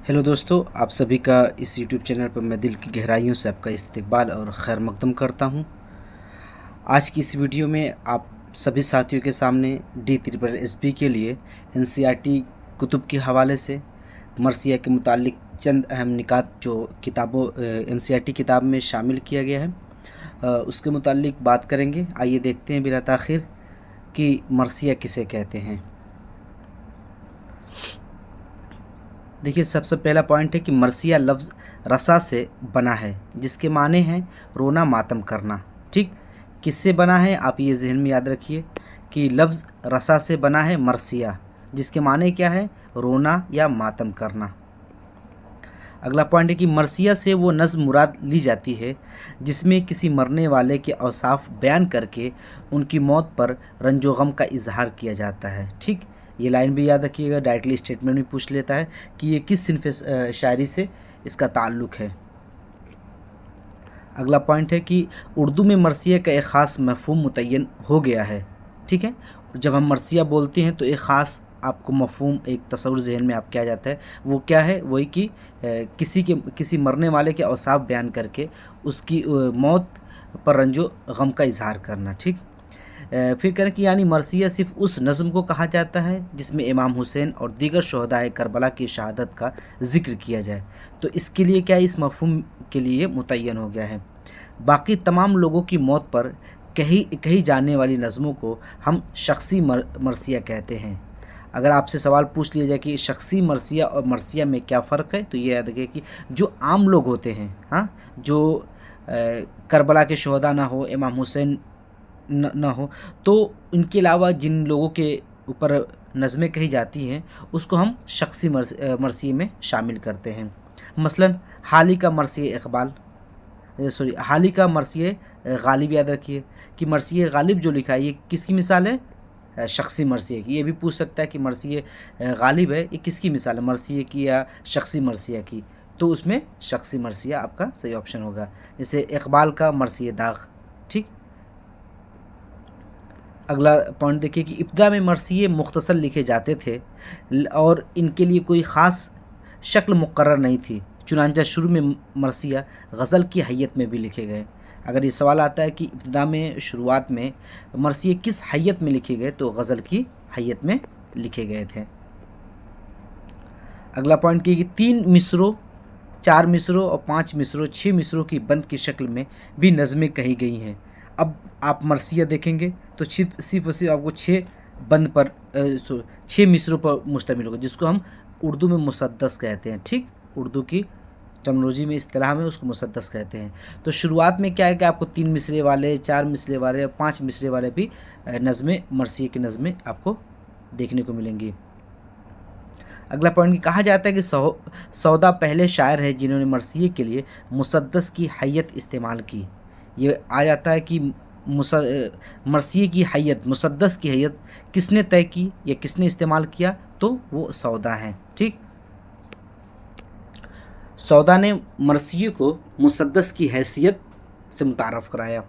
Hello दोस्तों, आप सभी का इस यूट्यूब चैनल पर मैं दिल की गहराइयों से आपका इस्तकबाल और खैर मकदम करता हूं। आज की इस वीडियो में आप सभी साथियों के सामने D SSB के लिए NCERT कुतुब के हवाले से मरसिया के मुतालिक चंद अहम निकात जो किताबों NCERT किताब में शामिल किया गया है उसके मुतालिक बात करेंगे। आइए देखते हैं बिला ताख़िर कि मरसिया किसे कहते हैं। देखिए, सबसे पहला पॉइंट है कि मरसिया लफ्ज़ रसा से बना है, जिसके माने हैं रोना मातम करना। ठीक, किससे बना है आप ये जहन में याद रखिए कि लफ्ज़ रसा से बना है मरसिया, जिसके माने क्या है, रोना या मातम करना। अगला पॉइंट है कि मरसिया से वो नज़्म मुराद ली जाती है जिसमें किसी मरने वाले के औसाफ बयान करके उनकी मौत पर रंजो गम का इजहार किया जाता है। ठीक, ये लाइन भी याद रखिएगा, डायरेक्टली स्टेटमेंट भी पूछ लेता है कि ये किस सिनफ शायरी से इसका ताल्लुक़ है। अगला पॉइंट है कि उर्दू में मरसिया का एक ख़ास मफ़हूम मुतय्यन हो गया है। ठीक है, जब हम मरसिया बोलते हैं तो एक ख़ास आपको मफ़हूम, एक तस्वुर ज़हन में आप क्या जाता है, वो क्या है, वही कि किसी मरने वाले के औसाफ बयान करके उसकी मौत पर रंजो गम का इजहार करना। ठीक, फिर करें कि यानी मरसिया सिर्फ़ उस नज़्म को कहा जाता है जिसमें इमाम हुसैन और दीगर शहदाए करबला की शहादत का ज़िक्र किया जाए, तो इसके लिए क्या है, इस मफ़हूम के लिए मुतय्यन हो गया है। बाकी तमाम लोगों की मौत पर कही जाने वाली नज़मों को हम शख्सी मरसिया कहते हैं। अगर आपसे सवाल पूछ लिया जाए कि शख्सी मरसिया और मरसिया में क्या फ़र्क है, तो ये याद रखिए कि जो आम लोग होते हैं, हाँ, जो करबला के शहदा ना हो, इमाम हुसैन ना हो, तो इनके अलावा जिन लोगों के ऊपर नज़में कही जाती हैं उसको हम शख्सी मरसिए में शामिल करते हैं। मसलन हाली का मरसिया इकबाल, हाली का मरसिया गालिब, याद रखिए कि मरसिया गालिब जो लिखा है ये किसकी मिसाल है, शख्सी मरसिया की। ये भी पूछ सकता है कि मरसिया गालिब है, ये किसकी मिसाल है, मरसिया की या शख्सी मरसिया की, तो उसमें शख्सी मरसिया आपका सही ऑप्शन होगा। जैसे इकबाल का मरसिया दाग। ठीक, अगला पॉइंट देखिए कि इब्तिदा में मरसिए मुख्तसर लिखे जाते थे और इनके लिए कोई ख़ास शक्ल मुकर्रर नहीं थी, चुनांचा शुरू में मरसिया गज़ल की हैयत में भी लिखे गए। अगर ये सवाल आता है कि इब्तिदा में, शुरुआत में मरसिए किस हैयत में लिखे गए, तो गज़ल की हैयत में लिखे गए थे। अगला पॉइंट कि 3 मिसरों, 4 मिसरों और 5 मिसरों, 6 मिसरों की बंद की शक्ल में भी नज़में कही गई हैं। अब आप मरसिया देखेंगे तो सिर्फ और सिर्फ आपको 6 बंद पर 6 मिसरों पर मुश्तमिल होगा, जिसको हम उर्दू में मुसद्दस कहते हैं। ठीक, उर्दू की टर्मिनोलॉजी में, इस्तिलाह में उसको मुसद्दस कहते हैं। तो शुरुआत में क्या है कि आपको 3 मिसरे वाले, 4 मिसरे वाले, 5 मिसरे वाले भी नज़में, मरसिए की नज़में आपको देखने को मिलेंगी। अगला पॉइंट कहा जाता है कि सौदा पहले शायर है जिन्होंने मरसिए के लिए मुसद्दस की हैयत इस्तेमाल की। ये आ जाता है कि मरसिए की हैयत, मुसद्दस की हैयत किसने तय की या किसने इस्तेमाल किया, तो वो सौदा हैं। ठीक, सौदा ने मरसिए को मुसद्दस की हैसियत से मुतारफ़ कराया।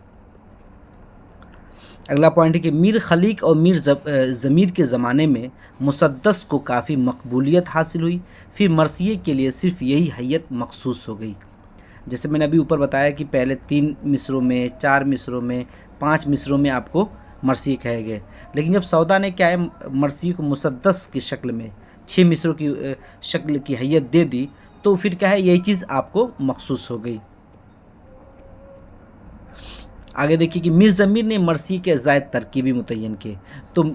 अगला पॉइंट है कि मीर खलीक और मीर ज़मीर के ज़माने में मुसद्दस को काफ़ी मकबूलियत हासिल हुई, फिर मरसिए के लिए सिर्फ़ यही हैयत मखसूस हो गई। जैसे मैंने अभी ऊपर बताया कि पहले 3 मिसरों में, 4 मिसरों में, 5 मिसरों में आपको मरसिए कहे गए, लेकिन जब सौदा ने क्या है, मरसिए को मुसद्दस की शक्ल में 6 मिसरों की शक्ल की हैयत दे दी, तो फिर क्या है, यही चीज़ आपको मखसूस हो गई। आगे देखिए कि मीर ज़मीर ने मरसिए के अज़ाए तरकीबी मुतय्यन किए। तो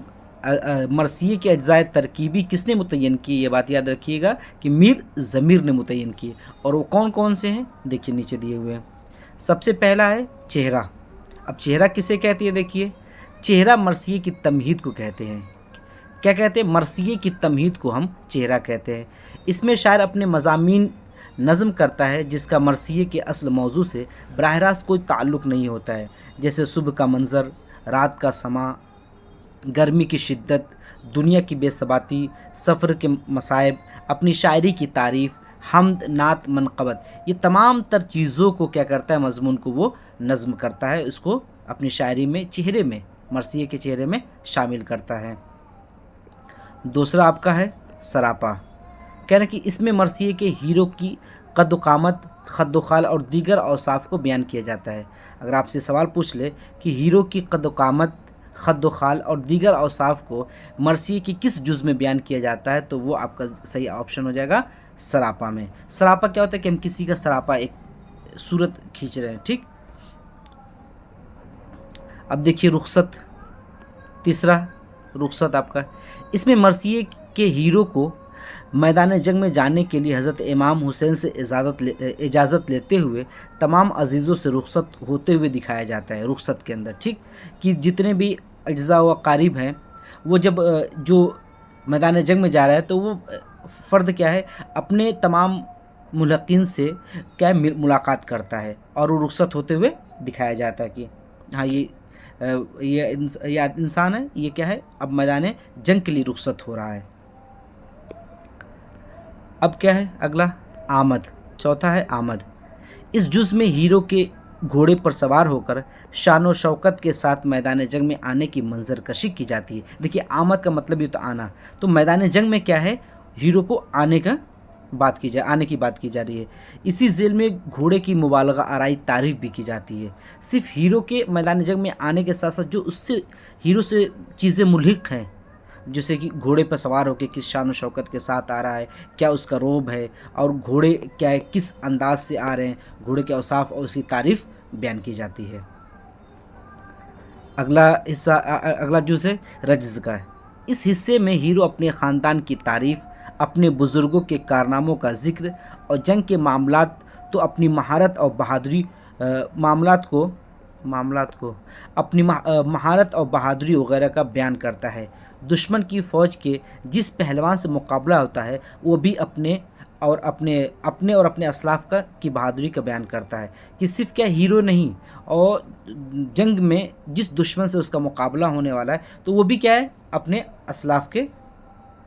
मरसिए के अज़ाए तरकीबी किसने मुतय्यन किए, ये बात याद रखिएगा कि मीर ज़मीर ने मुतय्यन किए। और वो कौन कौन से हैं, देखिए नीचे दिए हुए हैं। सबसे पहला है चेहरा। अब चेहरा किसे कहती है, देखिए चेहरा मरसिए की तमहीद को कहते हैं। क्या कहते हैं, मरसिए की तमहीद को हम चेहरा कहते हैं। इसमें शायर अपने मज़ामीन नज़म करता है जिसका मरसिए के असल मौजू से बराह रास्त कोई ताल्लुक़ नहीं होता है, जैसे सुबह का मंज़र, रात का समा, गर्मी की शिद्दत, दुनिया की बेसबाती, सफ़र के मसाइब, अपनी शायरी की तारीफ़, हम्द, नात, मनक़बत, ये तमाम तर चीज़ों को क्या करता है, मज़मून को वो नज़म करता है, इसको अपनी शायरी में, चेहरे में, मरसिए के चेहरे में शामिल करता है। दूसरा आपका है सरापा। कह रहे हैं कि इसमें मरसिए के हीरो की कद्दो-कामत, खद्दो-खाल और दीगर औसाफ को बयान किया जाता है। अगर आपसे सवाल पूछ ले कि हीरो की कद्दो-कामत, खद्दो-खाल और दीगर औसाफ को मरसिए के किस जुज़ में बयान किया जाता है, तो वो आपका सही ऑप्शन हो जाएगा सरापा में। सरापा क्या होता है कि हम किसी का सरापा एक सूरत खींच रहे हैं, ठीक। अब देखिए रुखसत, तीसरा रुखसत आपका, इसमें मरसिए के हीरो को मैदान जंग में जाने के लिए हज़रत इमाम हुसैन से इजाज़त लेते हुए तमाम अजीज़ों से रुखसत होते हुए दिखाया जाता है रुखसत के अंदर, ठीक। कि जितने भी अज्जा व क़ारिब हैं वो जब जो मैदान जंग में जा रहा है तो वो फ़र्द क्या है अपने तमाम मुलक़िन से क्या है मुलाकात करता है और वो रुखसत होते हुए दिखाया जाता है कि हाँ ये इंसान है, ये क्या है अब मैदान जंग के लिए रुखसत हो रहा है। अब क्या है अगला, आमद, चौथा है आमद। इस जुज़ में हीरो के घोड़े पर सवार होकर शान व शौकत के साथ मैदान जंग में आने की मंजर कशी की जाती है। देखिए आमद का मतलब ये तो आना, तो मैदान जंग में क्या है हीरो को आने की बात की जा रही है। इसी जेल में घोड़े की मुबालगा आराई तारीफ़ भी की जाती है। सिर्फ हीरो के मैदान जंग में आने के साथ साथ जो उससे हीरो से चीज़ें मुल्हिक हैं, जैसे कि घोड़े पर सवार होकर किस शान व शौकत के साथ आ रहा है, क्या उसका रोब है और घोड़े क्या है किस अंदाज से आ रहे हैं, घोड़े के औसाफ और उसकी तारीफ़ बयान की जाती है। अगला हिस्सा, अगला जुज़ है रज्ज़ का। इस हिस्से में हीरो अपने ख़ानदान की तारीफ़, अपने बुज़ुर्गों के कारनामों का ज़िक्र और जंग के मामलात तो अपनी महारत और बहादुरी अपनी महारत और बहादुरी वगैरह का बयान करता है। दुश्मन की फ़ौज के जिस पहलवान से मुकाबला होता है वो भी अपने और अपने असलाफ की बहादुरी का बयान करता है कि सिर्फ क्या हीरो नहीं और जंग में जिस दुश्मन से उसका मुकाबला होने वाला है तो वो भी क्या है अपने असलाफ के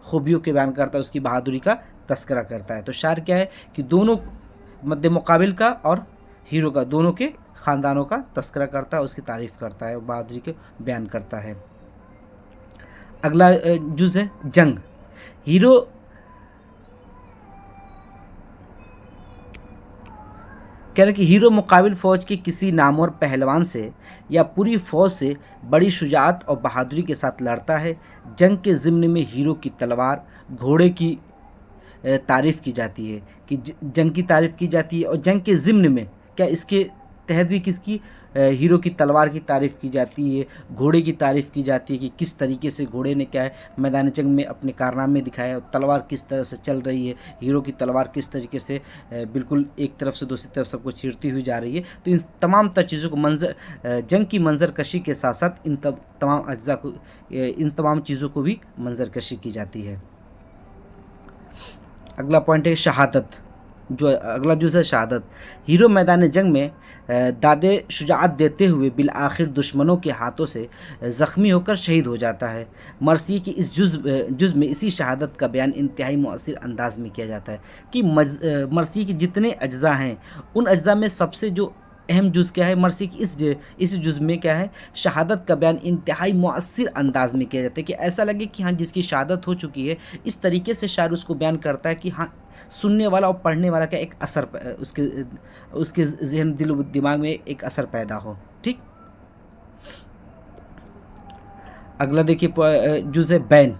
खूबियों के बयान करता है, उसकी बहादुरी का तस्करा करता है। तो शायर क्या है कि दोनों मद्दे मुकाबिल का और हीरो का दोनों के ख़ानदानों का तस्करा करता है, उसकी तारीफ़ करता है, बहादुरी के बयान करता है। अगला जुज़ है जंग। हीरो कह रहे कि हीरो मुकाबिल फ़ौज के किसी नामवर पहलवान से या पूरी फ़ौज से बड़ी शुजाअत और बहादुरी के साथ लड़ता है। जंग के ज़िम्न में हीरो की तलवार, घोड़े की तारीफ़ की जाती है कि जंग की तारीफ़ की जाती है और जंग के ज़िम्न में क्या इसके तहत भी किसकी हीरो की तलवार की तारीफ़ की जाती है, घोड़े की तारीफ़ की जाती है कि किस तरीके से घोड़े ने क्या है मैदान जंग में अपने कारनामे दिखाए और तलवार किस तरह से चल रही है, हीरो की तलवार किस तरीके से बिल्कुल एक तरफ से दूसरी तरफ सबको चीरती हुई जा रही है। तो इन तमाम चीज़ों को जंग की मंजर कशी के साथ साथ इन तमाम चीज़ों को भी मंजर कशी की जाती है। अगला पॉइंट है शहादत। अगला जुज़ है शहादत। हीरो मैदान जंग में दादे शुजाअत देते हुए बिल आखिर दुश्मनों के हाथों से ज़ख्मी होकर शहीद हो जाता है। मरसी की इस जुज़ में इसी शहादत का बयान इंतहाई मुअस्सिर अंदाज में किया जाता है कि मरसी के जितने अज्जा हैं उन अज्जा में सबसे जो अहम जुज़ क्या है मरसी की इस जुज़ में क्या है शहादत का बयान इंतहाई मुअस्सिर अंदाज में किया जाता है कि ऐसा लगे कि हाँ जिसकी शहादत हो चुकी है, इस तरीके से शायर उसको बयान करता है कि हाँ सुनने वाला और पढ़ने वाला का एक असर उसके ज़हन दिल दिमाग में एक असर पैदा हो, ठीक। अगला देखिए जुज़ है बैन।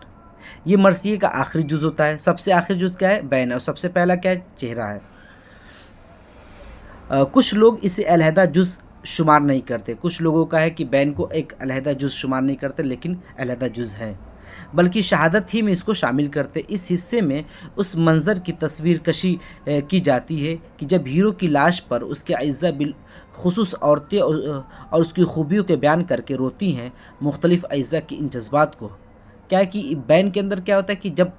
ये मरसिए का आखिरी जुज़ होता है। सबसे आखिरी जुज़ क्या है बैन, और सबसे पहला क्या है चेहरा है। कुछ लोग इसे अलहदा जुज़ शुमार नहीं करते, कुछ लोगों का है कि बैन को एक अलहदा जुज़ शुमार नहीं करते लेकिन अलहदा जुज़ है, बल्कि शहादत ही में इसको शामिल करते। इस हिस्से में उस मंज़र की तस्वीर कशी की जाती है कि जब हीरो की लाश पर उसके अज्जा बिल खुसूस औरतें और उसकी खूबियों के बयान करके रोती हैं। मुख्तलिफ़ अज्जा की इन जज्बात को क्या है कि बैन के अंदर क्या होता है कि जब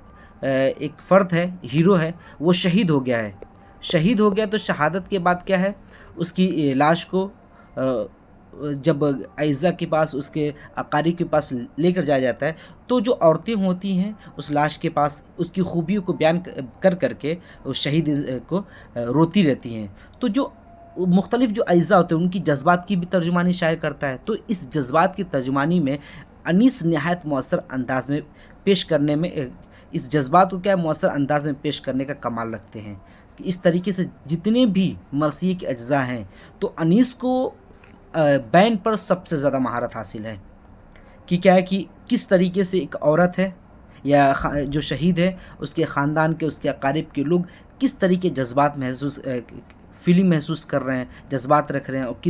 एक फ़र्द है हीरो है वो शहीद हो गया तो शहादत के बाद क्या है उसकी लाश को जब अज्जा के पास उसके अकारीब के पास लेकर जाया जाता है तो जो औरतें होती हैं उस लाश के पास उसकी खूबियों को बयान करके उस शहीद को रोती रहती हैं। तो जो मुख्तलिफ़ जो अज्जा होते हैं उनकी जज्बात की भी तर्जुमानी शायर करता है। तो इस जज्बात की तर्जुमानी में अनीस नहायत मौसर अंदाज में पेश करने में इस जज्बात को क्या है मौसर अंदाज में पेश करने का कमाल रखते हैं कि इस तरीके से जितने भी मरसिए के अज्जा हैं तो अनीस को बैन पर सबसे ज़्यादा महारत हासिल है कि क्या है कि किस तरीके से एक औरत है या जो शहीद है उसके ख़ानदान के उसके अकारिब के लोग किस तरीके जज्बात महसूस फीलिंग महसूस कर रहे हैं, जज्बात रख रहे हैं और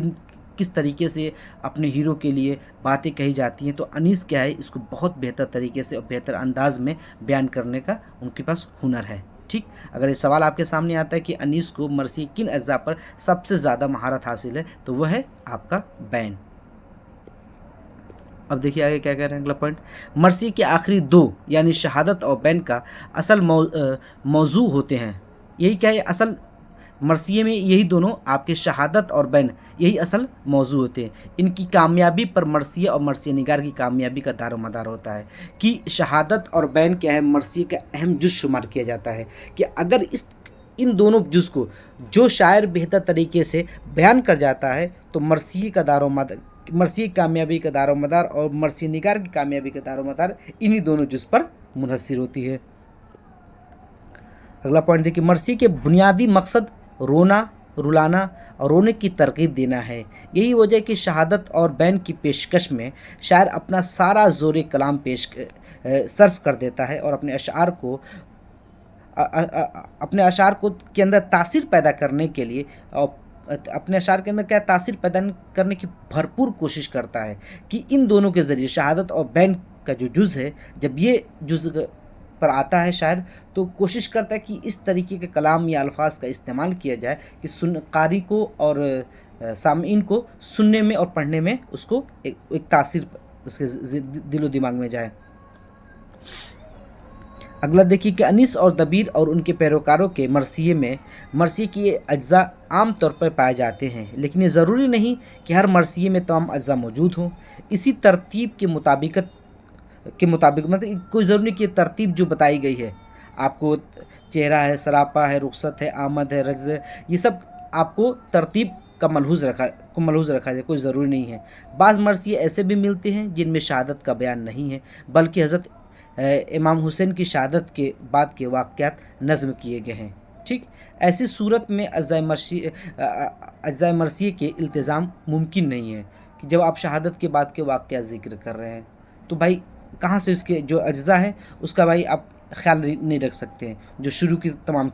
किस तरीके से अपने हीरो के लिए बातें कही जाती हैं। तो अनीस क्या है इसको बहुत बेहतर तरीके से और बेहतर अंदाज में बयान करने का उनके पास हुनर है। ठीक, अगर ये सवाल आपके सामने आता है कि अनीस को मरसी किन अज्जा पर सबसे ज़्यादा महारत हासिल है तो वह है आपका बैन। अब देखिए आगे क्या कह रहे हैं अगला पॉइंट, मरसी के आखिरी दो यानी शहादत और बैन का असल मौजू होते हैं। यही क्या है असल मरसिए में यही दोनों आपके शहादत और बैन यही असल मौजू होते हैं। इनकी कामयाबी पर मरसिए और मरसिए निगार की कामयाबी का दारो मदार होता है कि शहादत और बैन क्या है मरसिए का अहम जुज़ शुमार किया जाता है कि अगर इन दोनों जुज़ को जो शायर बेहतर तरीके से बयान कर जाता है तो मरसिए का दारो मदार, मरसिए की कामयाबी का दारो मदार और मरसिए निगार की कामयाबी का दारो मदार इन्हीं दोनों जुज़ पर मुनहसर होती है। अगला पॉइंट देखिए, मरसिए के बुनियादी मकसद रोना, रुलाना और रोने की तरकीब देना है। यही वजह है कि शहादत और बैन की पेशकश में शायर अपना सारा ज़ोर कलाम सर्फ कर देता है और अपने अशार को के अंदर तासीर पैदा करने के लिए और अपने अशार के अंदर क्या तासीर पैदा करने की भरपूर कोशिश करता है कि इन दोनों के ज़रिए शहादत और बैन का जो जुज़ है जब ये जुज़ पर आता है शायर तो कोशिश करता है कि इस तरीके के कलाम या अल्फाज का इस्तेमाल किया जाए कि कारी को और सामीन को सुनने में और पढ़ने में उसको एक तासीर उसके दिलो दिमाग में जाए। अगला देखिए कि अनीस और दबीर और उनके पैरोकारों के मरसिए के ये अज्जा आम तौर पर पाए जाते हैं, लेकिन ये ज़रूरी नहीं कि हर मरसिए में तमाम अज्जा मौजूद हों। इसी तरतीब के मुताबिक मतलब कोई ज़रूरी नहीं कि तरतीब जो बताई गई है आपको चेहरा है, सरापा है, रुखसत है, आमद है, रज्ज़ है, ये सब आपको तरतीब का मलहूज़ रखा जाए, कोई ज़रूरी नहीं है। बाज़ मरसिए ऐसे भी मिलते हैं जिनमें शहादत का बयान नहीं है बल्कि हज़रत इमाम हुसैन की शहादत के बाद के वाक़यात नज़्म किए गए हैं। ठीक, ऐसी सूरत में अज़्ज़ाए मरसिए के इल्तिज़ाम मुमकिन नहीं है कि जब आप शहादत के बाद के वाक़यात ज़िक्र कर रहे हैं तो भाई कहाँ से इसके जो अज्जा हैं उसका भाई आप ख्याल नहीं रख सकते हैं जो शुरू की तमाम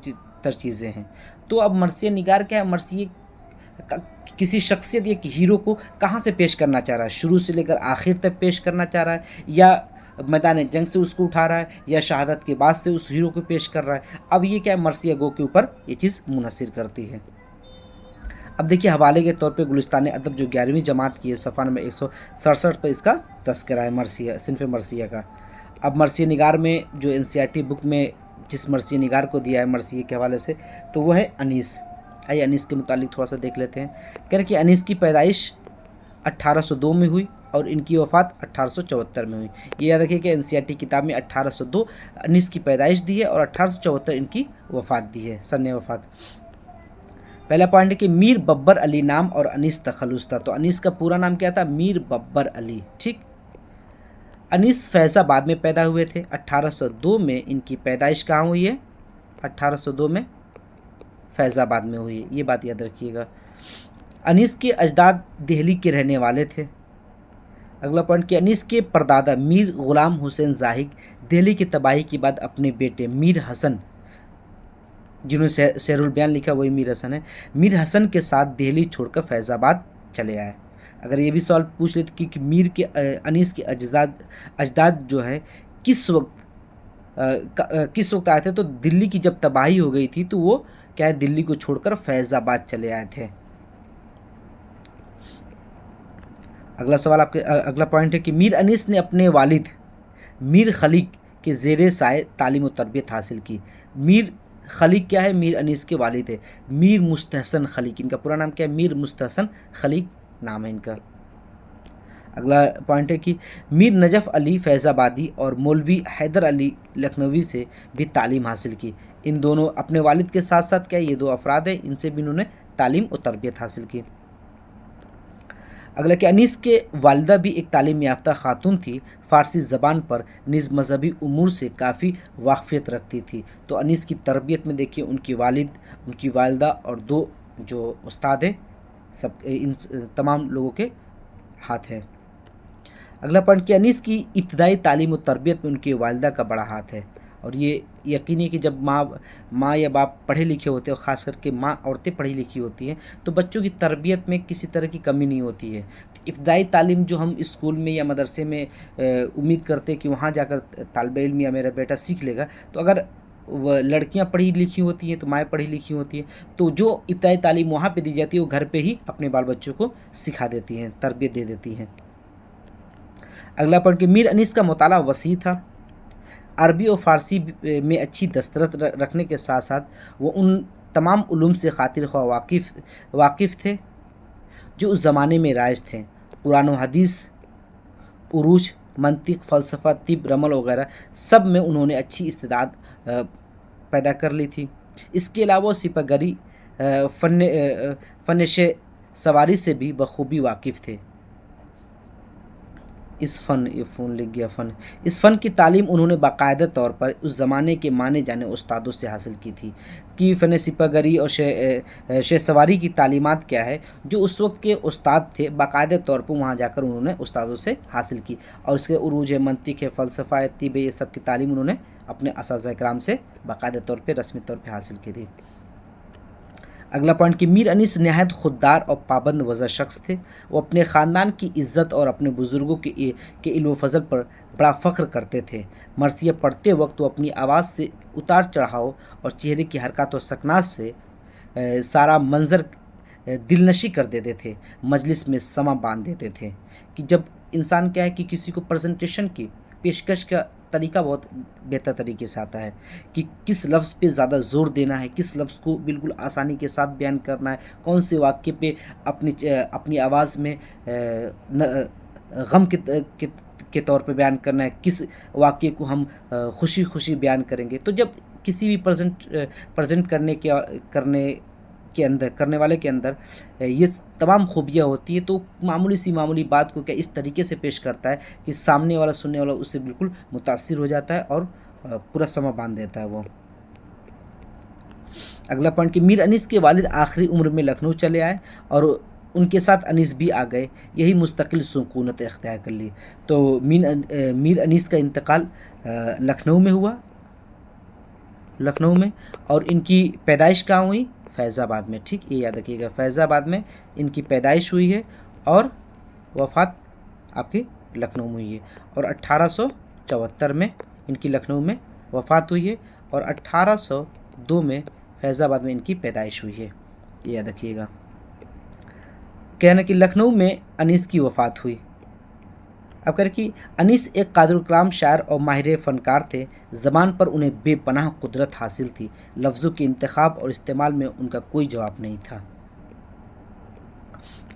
चीज़ें हैं। तो अब मरसिए निगार क्या है, मरसिए किसी शख्सियत या हीरो को कहाँ से पेश करना चाह रहा है, शुरू से लेकर आखिर तक पेश करना चाह रहा है या मैदान जंग से उसको उठा रहा है या शहादत के बाद से उस हीरो को पेश कर रहा है। अब ये क्या है मरसिया गो के ऊपर ये चीज़ मुनहसर करती है। अब देखिए हवाले के तौर पे गुलिस्तान अदब जो 11वीं जमात की है सफ़ा नंबर 167 पर इसका तस्करा है मरसिया सिनफ मरसिया का। अब मरसिया निगार में जो NCERT बुक में जिस मरसिया निगार को दिया है मरसिया के हवाले से तो वह है अनीस। आइए अनीस के मुतालिक थोड़ा सा देख लेते हैं। कह रहे कि अनीस की पैदाइश 1802 में हुई और इनकी वफ़ात 1874 में हुई। ये याद रखिए कि NCERT किताब में 1802 अनीस की पैदाइश दी है और 1874 इनकी वफ़ात दी है, सन वफ़ात। पहला पॉइंट है कि मीर बब्बर अली नाम और अनीस तखल्लुस था। तो अनीस का पूरा नाम क्या था, मीर बब्बर अली। ठीक, अनीस फैज़ाबाद में पैदा हुए थे। 1802 में इनकी पैदाइश कहाँ हुई है, 1802 में फैज़ाबाद में हुई है, ये बात याद रखिएगा। अनीस के अजदाद दिल्ली के रहने वाले थे। अगला पॉइंट कि अनीस के परदादा मीर ग़ुलाम हुसैन ज़ाहिद दिल्ली की तबाही के बाद अपने बेटे मीर हसन, जिन्होंने शेरुल बयान लिखा वही मीर हसन है, मीर हसन के साथ दिल्ली छोड़कर फैज़ाबाद चले आए। अगर ये भी सवाल पूछ लेते कि मीर के अनीस के अजदाद जो है किस वक्त आए थे, तो दिल्ली की जब तबाही हो गई थी तो वो क्या है दिल्ली को छोड़कर फैज़ाबाद चले आए थे। अगला सवाल अगला पॉइंट है कि मीर अनीस ने अपने वालिद मीर खलीक के ज़ेरे साए तालीम और तरबियत हासिल की। मीर खलीक क्या है, मीर अनीस के वालिद है मीर मुस्तहसन खलीक, इनका पूरा नाम क्या है, मीर मुस्तहसन खलीक नाम है इनका। अगला पॉइंट है कि मीर नजफ़ अली फैज़ाबादी और मौलवी हैदर अली लखनवी से भी तालीम हासिल की। इन दोनों अपने वालिद के साथ साथ क्या ये दो अफराद हैं, इनसे भी इन्होंने तालीम और तरबियत हासिल की। अगला कि अनीस के वालिदा भी एक तालीम याफ्ता खातून थी, फ़ारसी ज़बान पर निज़ मज़हबी उमूर से काफ़ी वाक़फ़ियत रखती थी। तो अनीस की तरबियत में देखिए उनकी वालिद, उनकी वालिदा और 2 जो उस्ताद हैं, सब इन तमाम लोगों के हाथ हैं। अगला पॉइंट कि अनीस की इब्तदाई तालीम और तरबियत में उनकी वालिदा का बड़ा हाथ है। और ये यकीनी है कि जब माँ या बाप पढ़े लिखे होते हैं, और ख़ास करके माँ औरतें पढ़ी लिखी होती हैं, तो बच्चों की तरबियत में किसी तरह की कमी नहीं होती है। तो इब्तदाई तालीम जो हम स्कूल में या मदरसे में उम्मीद करते हैं कि वहाँ जाकर तालिब इल्म या मेरा बेटा सीख लेगा, तो अगर वह लड़कियाँ पढ़ी लिखी होती हैं, तो माएँ पढ़ी लिखी होती हैं, तो जो इब्तदाई तालीम वहाँ पे दी जाती है वो घर पे ही अपने बाल बच्चों को सिखा देती हैं, तरबियत दे देती हैं। अगला पॉइंट कि मीर अनीस का मुताला वसी था। अरबी और फ़ारसी में अच्छी दस्तरत रखने के साथ साथ वो उन तमाम उलूम से खातिर ख्वाह वाकिफ़ थे जो उस ज़माने में राइज थे। कुरान व हदीस, उरूज, मंतिक, फ़लसफ़ा, तिब, रमल वगैरह सब में उन्होंने अच्छी इस्तेदाद पैदा कर ली थी। इसके अलावा सिपागरी फ़न सवारी से भी बखूबी वाकिफ़ थे। इस फ़न की तालीम उन्होंने बाकायदा तौर पर उस ज़माने के माने जाने उस्तादों से हासिल की थी। कि फ़न सिपागरी और शे सवारी की तालीमात क्या है, जो उस वक्त के उस्ताद थे बाकायदा तौर पर वहाँ जाकर उन्होंने उस्तादों से हासिल की। और इसके उरूज है, मंतिक है, फ़लसफ़ा है, तिब है, ये सब की तालीम उन्होंने अपने असातिज़ा इकराम से बाकायदा तौर पर रस्मी तौर पर हासिल की थी। अगला पॉइंट कि मीर अनीस नहायत खुददार और पाबंद वज़ा शख्स थे। वो अपने ख़ानदान की इज़्ज़त और अपने बुज़ुर्गों के इल्म व फ़ज़ल पर बड़ा फ़ख्र करते थे। मरसिया पढ़ते वक्त वो अपनी आवाज़ से उतार चढ़ाव और चेहरे की हरकत और सकनात से सारा मंज़र दिलनशी कर देते थे। मजलिस में समा बांध देते थे। कि जब इंसान क्या है कि किसी को प्रेजेंटेशन की पेशकश का तरीका बहुत बेहतर तरीके से आता है कि किस लफ्ज़ पे ज़्यादा ज़ोर देना है, किस लफ्ज़ को बिल्कुल आसानी के साथ बयान करना है, कौन से वाक्य पे अपनी आवाज़ में गम के तौर पे बयान करना है, किस वाक्य को हम खुशी खुशी बयान करेंगे। तो जब किसी भी प्रेजेंट करने वाले के अंदर ये तमाम खूबियाँ होती हैं, तो मामूली बात को क्या इस तरीके से पेश करता है कि सामने वाला, सुनने वाला उससे बिल्कुल मुतासिर हो जाता है और पूरा समा बांध देता है वो। अगला पॉइंट कि मीर अनीस के वालिद आखिरी उम्र में लखनऊ चले आए और उनके साथ अनीस भी आ गए। यही मुस्तकिल सुकूनत इख्तियार कर ली। तो मीर अनीस का इंतकाल लखनऊ में हुआ, लखनऊ में, और इनकी पैदाइश कहाँ हुई? फैज़ाबाद में। ठीक, ये याद रखिएगा, फैज़ाबाद में इनकी पैदाइश हुई है और वफ़ात आपकी लखनऊ में हुई है। और 1874 में इनकी लखनऊ में वफ़ात हुई है और 1802 में फैज़ाबाद में इनकी पैदाइश हुई है, ये याद रखिएगा। कहना कि लखनऊ में अनीस की वफ़ात हुई। अब कह रहे कि अनीस एक कादिर कलाम शायर और माहिर फ़नकार थे। ज़बान पर उन्हें बेपनाह कुदरत हासिल थी। लफ्ज़ों के इंतखाब और इस्तेमाल में उनका कोई जवाब नहीं था।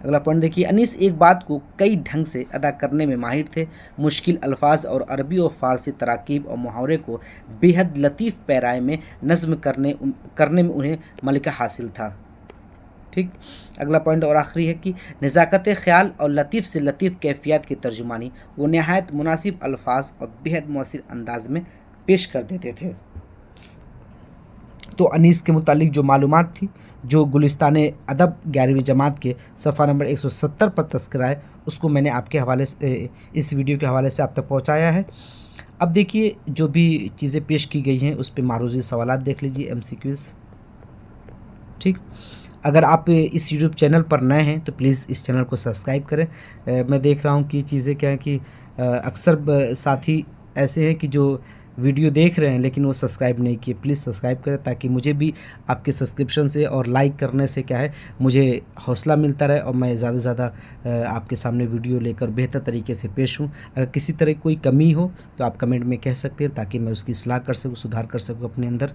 अगला पॉइंट देखिए, अनीस एक बात को कई ढंग से अदा करने में माहिर थे। मुश्किल अल्फाज और अरबी और फ़ारसी तराकीब और मुहावरे को बेहद लतीफ़ पैराए में नज़्म करने में उन्हें मलिका हासिल था। ठीक, अगला पॉइंट और आखिरी है कि नज़ाकत ख़याल और लतीफ़ से लतीफ़ कैफ़ियत की तर्जुमानी वो नहायत मुनासिब अल्फाज और बेहद मुअस्सिर अंदाज में पेश कर देते थे। तो अनीस के मुतालिक जो मालूमात थी, जो गुलिस्तान अदब 11वीं जमात के सफ़ा नंबर 170 पर तज़किरा है, उसको मैंने आपके हवाले से, इस वीडियो के हवाले से आप तक पहुँचाया है। अब देखिए जो भी चीज़ें पेश की गई हैं उस पर मारूज़ी सवालात देख लीजिए, MCQs। ठीक, अगर आप इस यूट्यूब चैनल पर नए हैं तो प्लीज़ इस चैनल को सब्सक्राइब करें। मैं देख रहा हूँ कि चीज़ें क्या हैं कि अक्सर साथी ऐसे हैं कि जो वीडियो देख रहे हैं लेकिन वो सब्सक्राइब नहीं किए। प्लीज़ सब्सक्राइब करें ताकि मुझे भी आपके सब्सक्रिप्शन से और लाइक करने से क्या है, मुझे हौसला मिलता रहे और मैं ज़्यादा से ज़्यादा आपके सामने वीडियो लेकर बेहतर तरीके से पेश हूँ। अगर किसी तरह कोई कमी हो तो आप कमेंट में कह सकते हैं ताकि मैं उसकी इस्लाह कर सकूँ, सुधार कर सकूँ अपने अंदर।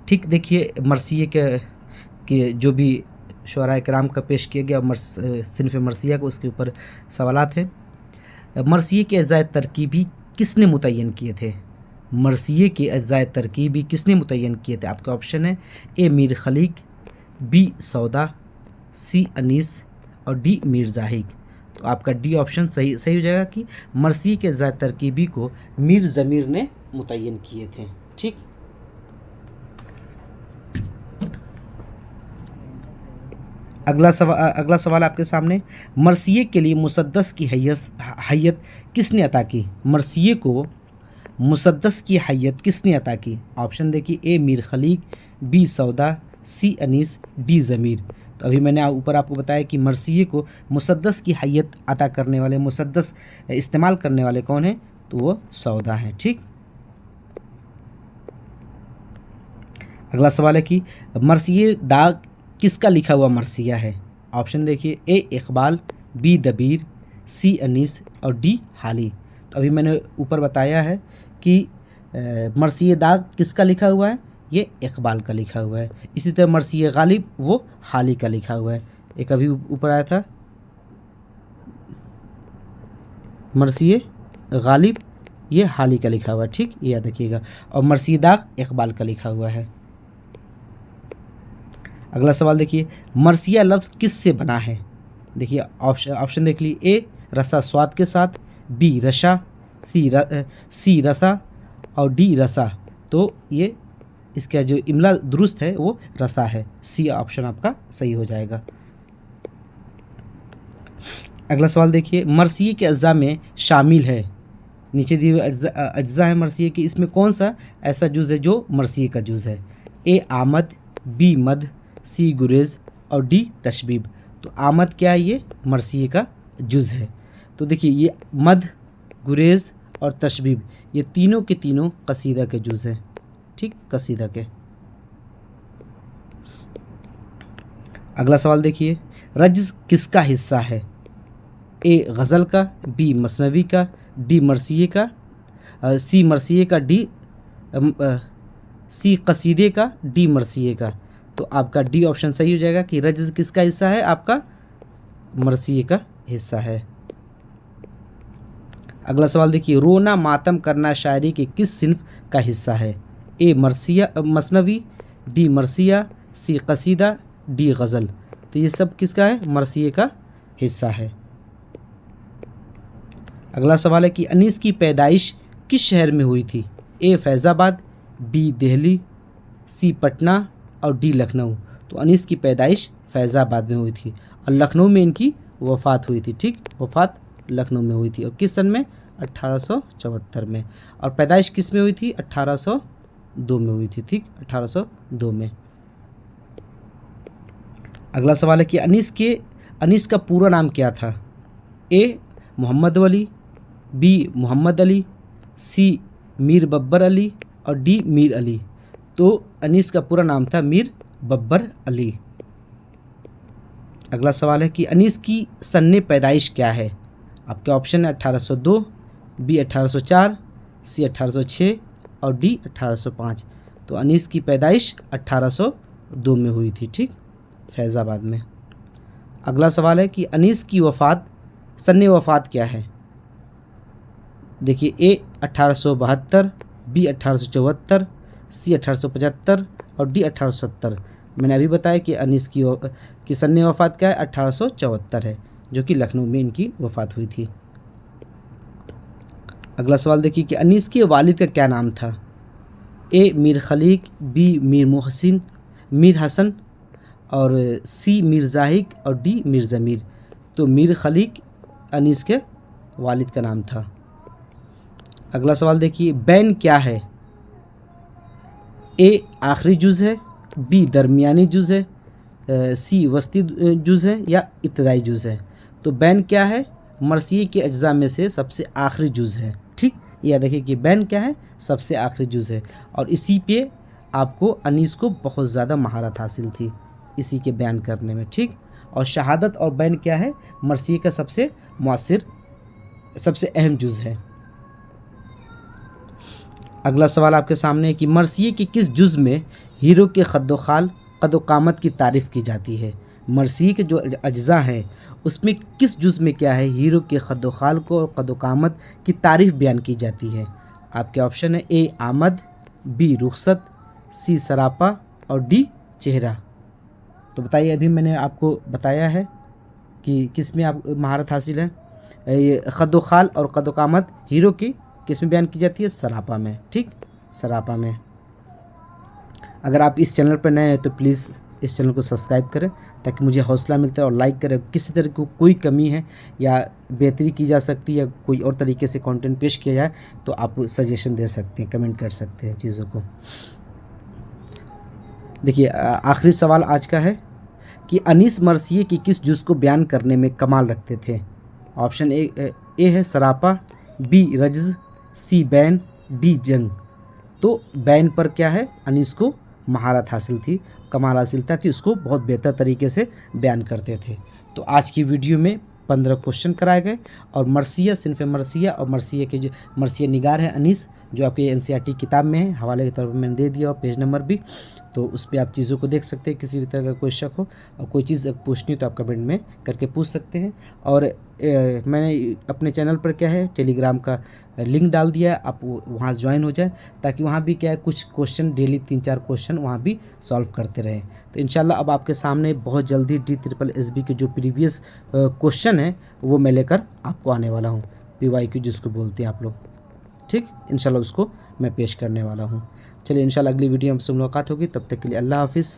ठीक, देखिए मरसिये के जो भी शुअरा इकराम का पेश किया गया सिनफ़ मरसिया को, उसके ऊपर सवालात हैं। मरसिये के अज़ाए तरकीबी किसने मुतय्यन किए थे? मरसिये के अज़ाए तरकीबी किसने मुतय्यन किए थे? आपका ऑप्शन है ए मीर खलीक, बी सौदा, सी अनीस और डी मीर ज़ाहिक। तो आपका डी ऑप्शन सही सही हो जाएगा कि मरसिए के ज़ायद तरकीबी को मीर ज़मीर ने मुतय्यन किए थे। ठीक, अगला सवाल आपके सामने, मरसिए के लिए मुसद्दस की हैयत किसने अता की? मरसिए को मुसद्दस की हैयत किसने अता की? ऑप्शन देखिए, ए मीर खलीक, बी सौदा, सी अनीस, डी ज़मीर। तो अभी मैंने ऊपर आपको बताया कि मरसिए को मुसद्दस की हैयत अता करने वाले, मुसद्दस इस्तेमाल करने वाले कौन हैं? तो वो सौदा हैं। ठीक, अगला सवाल है कि मरसिए दाग किसका लिखा हुआ मरसिया है? ऑप्शन देखिए, ए इकबाल, बी दबीर, सी अनीस और डी हाली। तो अभी मैंने ऊपर बताया है कि मरसिए दाग किसका लिखा हुआ है? ये इकबाल का लिखा हुआ है। इसी तरह मरसिए गालिब वो हाली का लिखा हुआ है। एक अभी ऊपर आया था मरसिए गालिब, ये हाली का लिखा हुआ है। ठीक, ये याद रखिएगा। और मरसिए दाग इकबाल का लिखा हुआ है। अगला सवाल देखिए, मरसिया लफ्ज़ किस से बना है? देखिए ऑप्शन देख लीजिए, ए रसा स्वाद के साथ, बी रशा, सी रसा और डी रसा। तो ये इसका जो इमला दुरुस्त है वो रसा है। सी ऑप्शन आपका सही हो जाएगा। अगला सवाल देखिए, मरसिए के अज्जा में शामिल है, नीचे दिए हुए अज्जा है मरसिए की, इसमें कौन सा ऐसा जुज़ है जो मरसिए का जुज़ है? ए आमद, बी मद, सी गुरेज और डी तशबीब। तो आमद क्या है? ये मरसिए का जुज़ है। तो देखिए, ये मद, गुरेज और तशबीब ये तीनों के तीनों कसीदा के जुज़ हैं। ठीक, कसीदा के। अगला सवाल देखिए, रज्ज़ किसका हिस्सा है? ए गज़ल का, बी मसनवी का, डी मरसिए का, सी मरसिए का, सी कसीदे का, डी मरसिए का। तो आपका डी ऑप्शन सही हो जाएगा कि रज्ज़ किसका हिस्सा है? आपका मरसिए का हिस्सा है। अगला सवाल देखिए, रोना मातम करना शायरी के किस सिन्फ का हिस्सा है? ए मरसिया मसनवी, डी मरसिया, सी कसीदा, डी गज़ल। तो ये सब किसका है? मरसिए का हिस्सा है। अगला सवाल है कि अनीस की पैदाइश किस शहर में हुई थी? ए फैज़ाबाद, बी दिल्ली, सी पटना और डी लखनऊ। तो अनीस की पैदाइश फैज़ाबाद में हुई थी और लखनऊ में इनकी वफ़ात हुई थी। ठीक, वफ़ात लखनऊ में हुई थी। और किस सन में? 1874 में। और पैदाइश किस में हुई थी? 1802 में हुई थी। ठीक, 1802 में। अगला सवाल है कि अनीस का पूरा नाम क्या था? ए मोहम्मद वली, बी मोहम्मद अली, सी मीर बब्बर अली और डी मीर अली। तो अनीस का पूरा नाम था मीर बब्बर अली। अगला सवाल है कि अनीस की सन्ने पैदाइश क्या है? आपके ऑप्शन है 1802, बी 1804, सी 1806 और डी 1805। तो अनीस की पैदाइश 1802 में हुई थी। ठीक, फैज़ाबाद में। अगला सवाल है कि अनीस की वफ़ात, सन्ने वफ़ात क्या है? देखिए, ए 1872, बी 1874, सी 1875 और डी 1870। मैंने अभी बताया कि अनीस की सन्ने वफ़ात क्या है? 1874 है, जो कि लखनऊ में इनकी वफ़ात हुई थी। अगला सवाल देखिए कि अनीस के वालिद का क्या नाम था? ए मीर खलीक, बी मीर मोहसिन, मीर हसन और सी मीर ज़ाहिक और डी मीर ज़मीर। तो मीर खलीक अनीस के वालिद का नाम था। अगला सवाल देखिए, बैन क्या है? ए आखिरी जुज़ है, बी दरमियानी जुज़ है, सी वस्ती जुज़ है या इब्तदाई जुज़ है। तो बैन क्या है? मरसिए के अज्जा में से सबसे आखिरी जुज़ है। ठीक, यह देखिए कि बैन क्या है? सबसे आखिरी जुज़ है। और इसी पे आपको अनीस को बहुत ज़्यादा महारत हासिल थी इसी के बयान करने में। ठीक, और शहादत और बैन क्या है? मरसिए का सबसे मुअस्सिर, सबसे अहम जुज़ है। अगला सवाल आपके सामने है कि मरसिए के किस जुज़ में हीरो के क़द्र-क़ामत की तारीफ़ की जाती है? मरसिए के जो अज्जा हैं उसमें किस जुज़ में क्या है? हीरो के क़द्र-क़ामत की तारीफ़ बयान की जाती है। आपके ऑप्शन है ए आमद, बी रुखसत, सी सरापा और डी चेहरा। तो बताइए, अभी मैंने आपको बताया है कि किस में आप महारत हासिल है। ये ख़द्दो-ख़ाल और क़द्दो-क़ामत हीरो की किस में बयान की जाती है, सरापा में। ठीक, सरापा में। अगर आप इस चैनल पर नए हैं तो प्लीज़ इस चैनल को सब्सक्राइब करें ताकि मुझे हौसला मिलता है, और लाइक करें। किसी तरह की कोई कमी है या बेहतरी की जा सकती है या कोई और तरीके से कंटेंट पेश किया जाए तो आप सजेशन दे सकते हैं, कमेंट कर सकते हैं चीज़ों को। देखिए आखिरी सवाल आज का है कि अनीस मर्सिये की किस जुज़ को बयान करने में कमाल रखते थे। ऑप्शन ए है सरापा, बी रज्ज़, सी बैन, डी जंग। तो बैन पर क्या है, अनीस को महारत हासिल थी, कमाल हासिल था कि उसको बहुत बेहतर तरीके से बयान करते थे। तो आज की वीडियो में 15 क्वेश्चन कराए गए, और मर्सिया, सिनफ़ मर्सिया और मर्सिया के जो मर्सिया निगार है अनीस, जो आपके एनसीईआरटी किताब में है, हवाले के तौर पर मैंने दे दिया और पेज नंबर भी, तो उस पर आप चीज़ों को देख सकते हैं। किसी भी तरह का कोई शक हो और कोई चीज़ पूछनी हो तो आप कमेंट में करके पूछ सकते हैं। और मैंने अपने चैनल पर क्या है, टेलीग्राम का लिंक डाल दिया है, आप वहाँ ज्वाइन हो जाए ताकि वहाँ भी क्या है, कुछ क्वेश्चन डेली 3-4 क्वेश्चन वहाँ भी सॉल्व करते रहें। तो इंशाल्लाह अब आपके सामने बहुत जल्दी DSSB के जो प्रीवियस क्वेश्चन है वो मैं लेकर आपको आने वाला हूँ, PYQ जिसको बोलते हैं आप लोग। ठीक, इंशाल्लाह उसको मैं पेश करने वाला हूँ। चलिए इंशाल्लाह अगली वीडियो में हमसे मुलाकात होगी, तब तक के लिए अल्लाह हाफिज़।